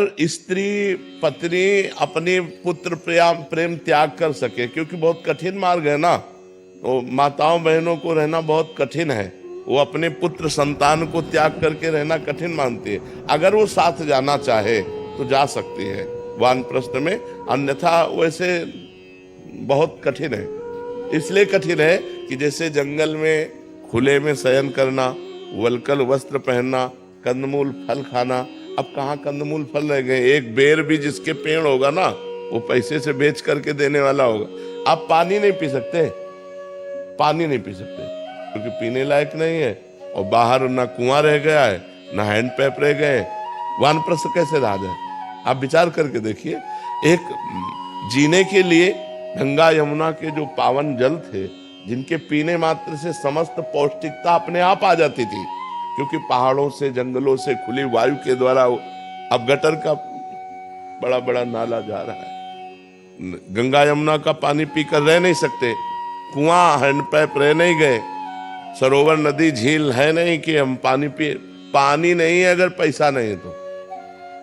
अगर स्त्री पत्नी अपने पुत्र प्रेम त्याग कर सके, क्योंकि बहुत कठिन मार्ग है ना, तो माताओं बहनों को रहना बहुत कठिन है, वो अपने पुत्र संतान को त्याग करके रहना कठिन मानती है। अगर वो साथ जाना चाहे तो जा सकती है वानप्रस्थ में, अन्यथा वैसे बहुत कठिन है। इसलिए कठिन है कि जैसे जंगल में खुले में शयन करना, वल्कल वस्त्र पहनना, कंदमूल फल खाना, अब कहाँ कंदमूल फल रह गए। एक बेर भी जिसके पेड़ होगा ना, वो पैसे से बेच करके देने वाला होगा। आप पानी नहीं पी सकते, पानी नहीं पी सकते क्योंकि पीने लायक नहीं है, और बाहर ना कुआं रह गया है ना हैंड पैप रह गए। वानप्रस्थ कैसे रहा जाए? आप विचार करके देखिए। एक जीने के लिए गंगा यमुना के जो पावन जल थे, जिनके पीने मात्र से समस्त पौष्टिकता अपने आप आ जाती थी, क्योंकि पहाड़ों से जंगलों से खुली वायु के द्वारा अब गटर का बड़ा बड़ा नाला जा रहा है। गंगा यमुना का पानी पीकर रह नहीं सकते, कुआं हैंडपैप रह नहीं गए, सरोवर नदी झील है नहीं कि हम पानी पिए। पानी नहीं है अगर पैसा नहीं है तो।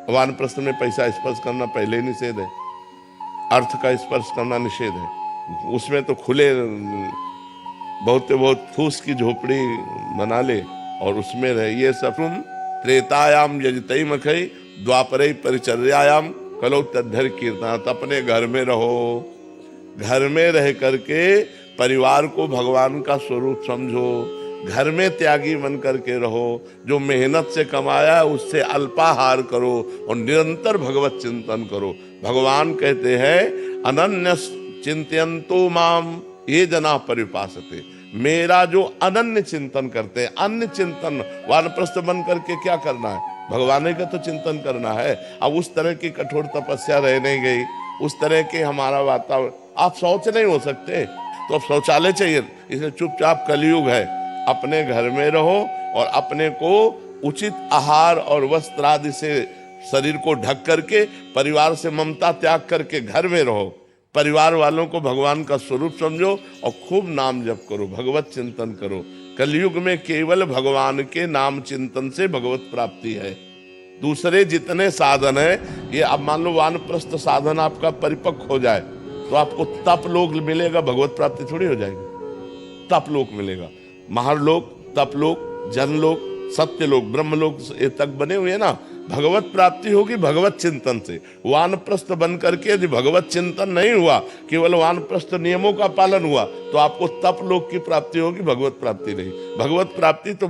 वानप्रस्थ में पैसा स्पर्श करना पहले ही निषेध है, अर्थ का स्पर्श करना निषेध है। उसमें तो खुले बहुत फूस की झोपड़ी बना ले और उसमें रहे। ये सब त्रेतायाम यजतई मखई द्वापरई परिचर्यायाम कलो तद्धर कीर्तन। अपने घर में रहो, घर में रह करके परिवार को भगवान का स्वरूप समझो, घर में त्यागी बन करके रहो। जो मेहनत से कमाया है उससे अल्पाहार करो और निरंतर भगवत चिंतन करो। भगवान कहते हैं अनन्य चिंतयन्तो माम ये जना परिपासते। मेरा जो अनन्य चिंतन करते हैं, अन्य चिंतन वानप्रस्थ बन करके क्या करना है? भगवान का तो चिंतन करना है। अब उस तरह की कठोर तपस्या रह नहीं गई, उस तरह के हमारा वातावरण। आप शौच नहीं हो सकते तो अब शौचालय चाहिए, इसलिए चुपचाप कलयुग है। अपने घर में रहो और अपने को उचित आहार और वस्त्र आदि से शरीर को ढक करके, परिवार से ममता त्याग करके घर में रहो। परिवार वालों को भगवान का स्वरूप समझो और खूब नाम जप करो, भगवत चिंतन करो। कलयुग में केवल भगवान के नाम चिंतन से भगवत प्राप्ति है। दूसरे जितने साधन है, ये अब मान लो वानप्रस्थ साधन आपका परिपक्व हो जाए तो आपको तप लोक मिलेगा, भगवत प्राप्ति थोड़ी हो जाएगी। तप लोक मिलेगा, महालोक, तपलोक, जनलोक, सत्यलोक, ब्रह्मलोक ये तक बने हुए ना। भगवत प्राप्ति होगी भगवत चिंतन से। वानप्रस्थ बन करके यदि भगवत चिंतन नहीं हुआ, केवल वानप्रस्थ नियमों का पालन हुआ, तो आपको तप लोक की प्राप्ति होगी, भगवत प्राप्ति नहीं। भगवत प्राप्ति तो